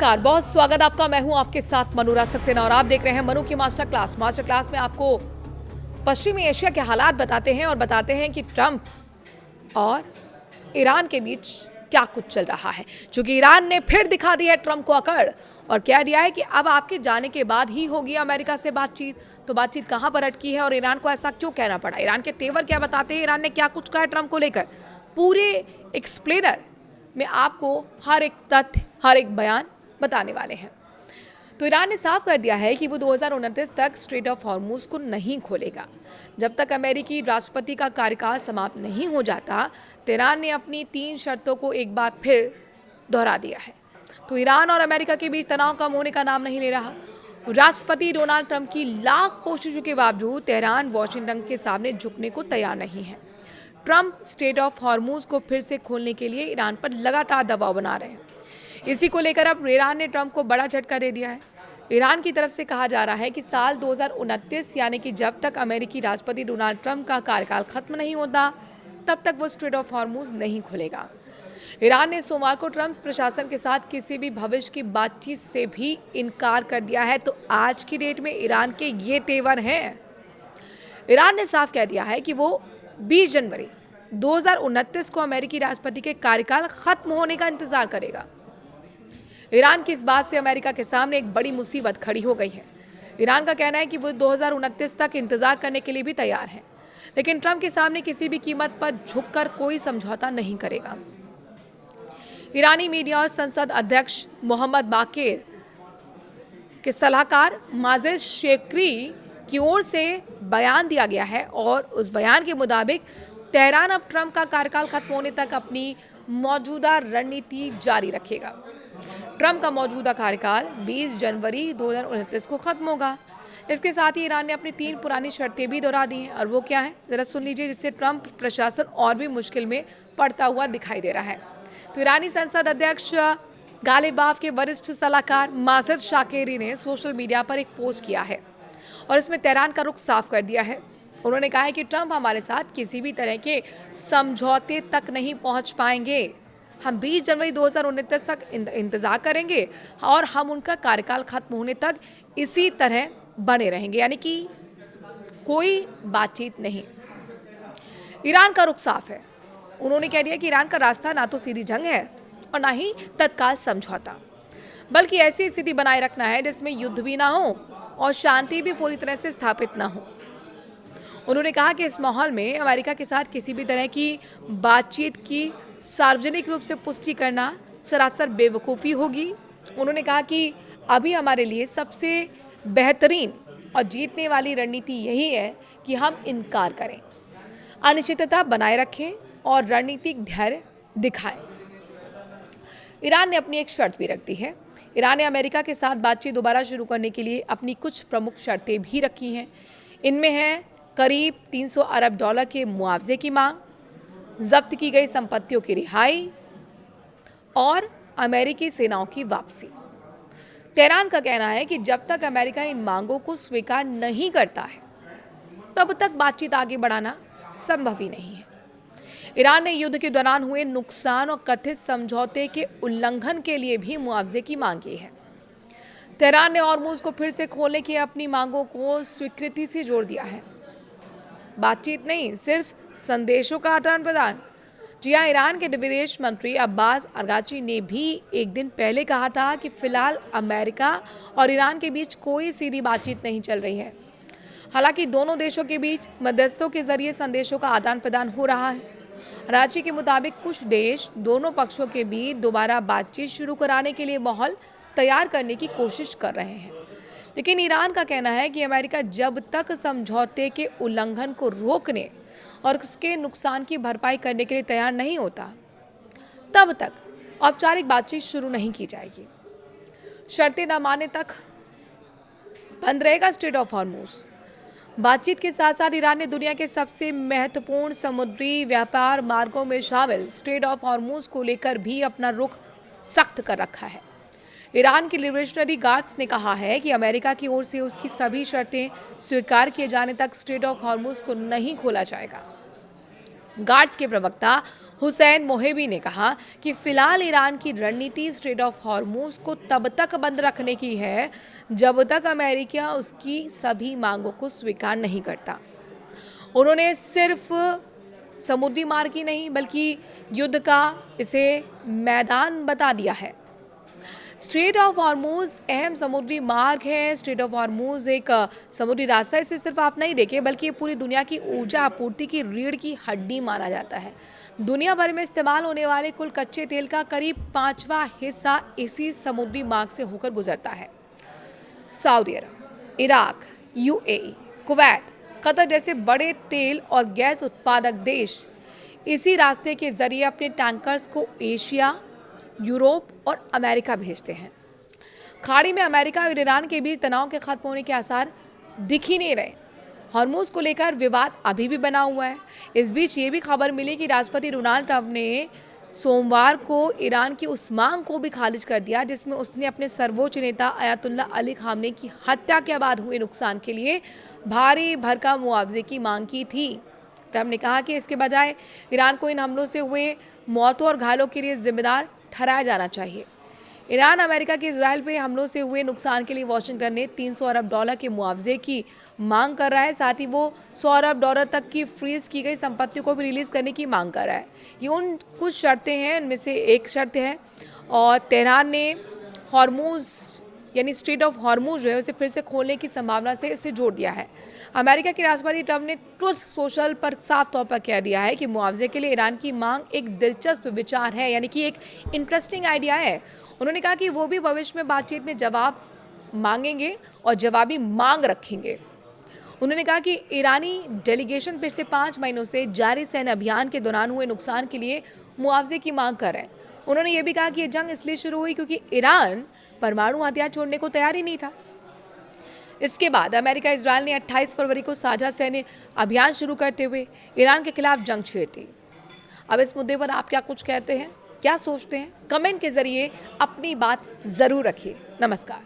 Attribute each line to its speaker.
Speaker 1: नमस्कार, बहुत स्वागत आपका। मैं हूं आपके साथ मनूरा सक्सेना और आप देख रहे हैं मनु की मास्टर क्लास। मास्टर क्लास में आपको पश्चिमी एशिया के हालात बताते हैं और बताते हैं कि ट्रंप और ईरान के बीच क्या कुछ चल रहा है। क्योंकि ईरान ने फिर दिखा दी है ट्रंप को अकड़ और कह दिया है कि अब आपके जाने के बाद ही होगी अमेरिका से बातचीत। तो बातचीत कहां पर अटकी है और ईरान को ऐसा क्यों कहना पड़ा? ईरान के तेवर क्या बताते हैं? ईरान ने क्या कुछ कहा है ट्रंप को लेकर? पूरे एक्सप्लेनर में आपको हर एक तथ्य, हर एक बयान बताने वाले हैं। तो ईरान ने साफ कर दिया है कि वो 2029 तक स्ट्रेट ऑफ हॉर्मुज को नहीं खोलेगा। जब तक अमेरिकी राष्ट्रपति का कार्यकाल समाप्त नहीं हो जाता, ईरान ने अपनी 3 शर्तों को एक बार फिर दोहरा दिया है। तो ईरान और अमेरिका के बीच तनाव कम होने का नाम नहीं ले रहा। राष्ट्रपति डोनाल्ड ट्रंप की लाख कोशिशों के बावजूद तेहरान वाशिंगटन के सामने झुकने को तैयार नहीं है। ट्रंप स्ट्रेट ऑफ हॉर्मुज को फिर से खोलने के लिए ईरान पर लगातार दबाव बना रहे हैं। इसी को लेकर अब ईरान ने ट्रंप को बड़ा झटका दे दिया है। ईरान की तरफ से कहा जा रहा है कि साल 2029 यानी कि जब तक अमेरिकी राष्ट्रपति डोनाल्ड ट्रंप का कार्यकाल खत्म नहीं होता, तब तक वो स्ट्रेट ऑफ हॉर्मुज नहीं खुलेगा। ईरान ने सोमवार को ट्रंप प्रशासन के साथ किसी भी भविष्य की बातचीत से भी इनकार कर दिया है। तो आज की डेट में ईरान के ये तेवर हैं। ईरान ने साफ कह दिया है कि वो 20 जनवरी 2029 को अमेरिकी राष्ट्रपति के कार्यकाल खत्म होने का इंतजार करेगा। ईरान की इस बात से अमेरिका के सामने एक बड़ी मुसीबत खड़ी हो गई है। ईरान का कहना है कि वो 2029 तक इंतजार करने के लिए भी तैयार है, लेकिन ट्रंप के सामने किसी भी कीमत पर झुककर कोई समझौता नहीं करेगा। ईरानी मीडिया और संसद अध्यक्ष मोहम्मद बाकेर के सलाहकार माजिद शेक्री की ओर से बयान दिया गया है और उस बयान के मुताबिक तेहरान अब ट्रंप का कार्यकाल खत्म होने तक अपनी मौजूदा रणनीति जारी रखेगा। ट्रंप का मौजूदा कार्यकाल 20 जनवरी 2029 को खत्म होगा। इसके साथ ही ईरान ने अपनी 3 पुरानी शर्तें भी दोहरा दी हैं और वो क्या है, जरा सुन लीजिए, जिससे ट्रंप प्रशासन और भी मुश्किल में पड़ता हुआ दिखाई दे रहा है। तो ईरानी संसद अध्यक्ष गालिबाफ के वरिष्ठ सलाहकार माजिद शाकेरी ने सोशल मीडिया पर एक पोस्ट किया है और इसमें तेहरान का रुख साफ कर दिया है। उन्होंने कहा है कि ट्रंप हमारे साथ किसी भी तरह के समझौते तक नहीं पहुंच पाएंगे। हम 20 जनवरी 2029 तक इंतजार करेंगे और हम उनका कार्यकाल खत्म होने तक इसी तरह बने रहेंगे, यानी कि कोई बातचीत नहीं। ईरान का रुख साफ है। उन्होंने कह दिया कि ईरान का रास्ता ना तो सीधी जंग है और ना ही तत्काल समझौता, बल्कि ऐसी स्थिति बनाए रखना है जिसमें युद्ध भी ना हो और शांति भी पूरी तरह से स्थापित ना हो। उन्होंने कहा कि इस माहौल में अमेरिका के साथ किसी भी तरह की बातचीत की सार्वजनिक रूप से पुष्टि करना सरासर बेवकूफ़ी होगी। उन्होंने कहा कि अभी हमारे लिए सबसे बेहतरीन और जीतने वाली रणनीति यही है कि हम इनकार करें, अनिश्चितता बनाए रखें और रणनीतिक धैर्य दिखाएं। ईरान ने अपनी एक शर्त भी रख दी है। ईरान ने अमेरिका के साथ बातचीत दोबारा शुरू करने के लिए अपनी कुछ प्रमुख शर्तें भी रखी हैं। इनमें है करीब 300 अरब डॉलर के मुआवजे की मांग, जब्त की गई संपत्तियों की रिहाई और अमेरिकी सेनाओं की वापसी। तेहरान का कहना है कि जब तक अमेरिका इन मांगों को स्वीकार नहीं करता है, तब तक बातचीत आगे बढ़ाना संभव ही नहीं है। ईरान ने युद्ध के दौरान हुए नुकसान और कथित समझौते के उल्लंघन के लिए भी मुआवजे की मांग की है। तेहरान ने हॉर्मुज को फिर से खोलने की अपनी मांगों को स्वीकृति से जोड़ दिया है। बातचीत नहीं, सिर्फ संदेशों का आदान प्रदान। जी हाँ, ईरान के विदेश मंत्री अब्बास अरगाची ने भी एक दिन पहले कहा था कि फिलहाल अमेरिका और ईरान के बीच कोई सीधी बातचीत नहीं चल रही है। हालांकि दोनों देशों के बीच मध्यस्थों के जरिए संदेशों का आदान प्रदान हो रहा है। अरगाची के मुताबिक कुछ देश दोनों पक्षों के बीच दोबारा बातचीत शुरू कराने के लिए माहौल तैयार करने की कोशिश कर रहे हैं, लेकिन ईरान का कहना है कि अमेरिका जब तक समझौते के उल्लंघन को रोकने और उसके नुकसान की भरपाई करने के लिए तैयार नहीं होता, तब तक औपचारिक बातचीत शुरू नहीं की जाएगी। शर्तें न मानने तक बंद रहेगा स्ट्रेट ऑफ हॉर्मुज। बातचीत के साथ साथ ईरान ने दुनिया के सबसे महत्वपूर्ण समुद्री व्यापार मार्गों में शामिल स्ट्रेट ऑफ हॉर्मुज को लेकर भी अपना रुख सख्त कर रखा है। ईरान के रिवोल्यूशनरी गार्ड्स ने कहा है कि अमेरिका की ओर से उसकी सभी शर्तें स्वीकार किए जाने तक स्ट्रेट ऑफ हॉर्मुज को नहीं खोला जाएगा। गार्ड्स के प्रवक्ता हुसैन मोहेबी ने कहा कि फिलहाल ईरान की रणनीति स्ट्रेट ऑफ हॉर्मूज को तब तक बंद रखने की है जब तक अमेरिका उसकी सभी मांगों को स्वीकार नहीं करता। उन्होंने सिर्फ समुद्री मार्ग ही नहीं बल्कि युद्ध का इसे मैदान बता दिया है। स्ट्रेट ऑफ हॉर्मूज अहम समुद्री मार्ग है। स्ट्रेट ऑफ हॉर्मूज एक समुद्री रास्ता है। इसे सिर्फ आप नहीं देखें बल्कि पूरी दुनिया की ऊर्जा आपूर्ति की रीढ़ की हड्डी माना जाता है। दुनिया भर में इस्तेमाल होने वाले कुल कच्चे तेल का करीब 5वां हिस्सा इसी समुद्री मार्ग से होकर गुजरता है। सऊदी अरब, इराक, यूएई, कुवैत, कतर जैसे बड़े तेल और गैस उत्पादक देश इसी रास्ते के जरिए अपने टैंकर्स को एशिया, यूरोप और अमेरिका भेजते हैं। खाड़ी में अमेरिका और ईरान के बीच तनाव के खत्म होने के आसार दिख ही नहीं रहे। हॉर्मूज को लेकर विवाद अभी भी बना हुआ है। इस बीच ये भी खबर मिली कि राष्ट्रपति डोनाल्ड ट्रंप ने सोमवार को ईरान की उस मांग को भी खारिज कर दिया जिसमें उसने अपने सर्वोच्च नेता अयातुल्ला अली खामनेई की हत्या के बाद हुए नुकसान के लिए भारी भरकम मुआवजे की मांग की थी। ट्रंप ने कहा कि इसके बजाय ईरान को इन हमलों से हुए मौतों और घायलों के लिए जिम्मेदार ठहराया जाना चाहिए। ईरान अमेरिका के इजराइल पे हमलों से हुए नुकसान के लिए वाशिंगटन ने $300 अरब के मुआवजे की मांग कर रहा है। साथ ही वो $100 अरब तक की फ्रीज की गई संपत्ति को भी रिलीज करने की मांग कर रहा है। ये उन कुछ शर्तें हैं, इनमें से एक शर्त है और तेहरान ने हॉर्मूज यानी स्ट्रेट ऑफ हॉर्मूज जो है उसे फिर से खोलने की संभावना से इसे जोड़ दिया है। अमेरिका के राष्ट्रपति ट्रंप ने ट्रुथ सोशल पर साफ तौर पर कह दिया है कि मुआवजे के लिए ईरान की मांग एक दिलचस्प विचार है, यानी कि एक इंटरेस्टिंग आइडिया है। उन्होंने कहा कि वो भी भविष्य में बातचीत में जवाब मांगेंगे और जवाबी मांग रखेंगे। उन्होंने कहा कि ईरानी डेलीगेशन पिछले 5 महीनों से जारी सैन्य अभियान के दौरान हुए नुकसान के लिए मुआवजे की मांग कर रहे हैं। उन्होंने ये भी कहा कि ये जंग इसलिए शुरू हुई क्योंकि ईरान परमाणु हथियार छोड़ने को तैयार ही नहीं था। इसके बाद अमेरिका इजराइल ने 28 फरवरी को साझा सैन्य अभियान शुरू करते हुए ईरान के खिलाफ जंग छेड़ दी। अब इस मुद्दे पर आप क्या कुछ कहते हैं, क्या सोचते हैं? कमेंट के जरिए अपनी बात जरूर रखिए। नमस्कार।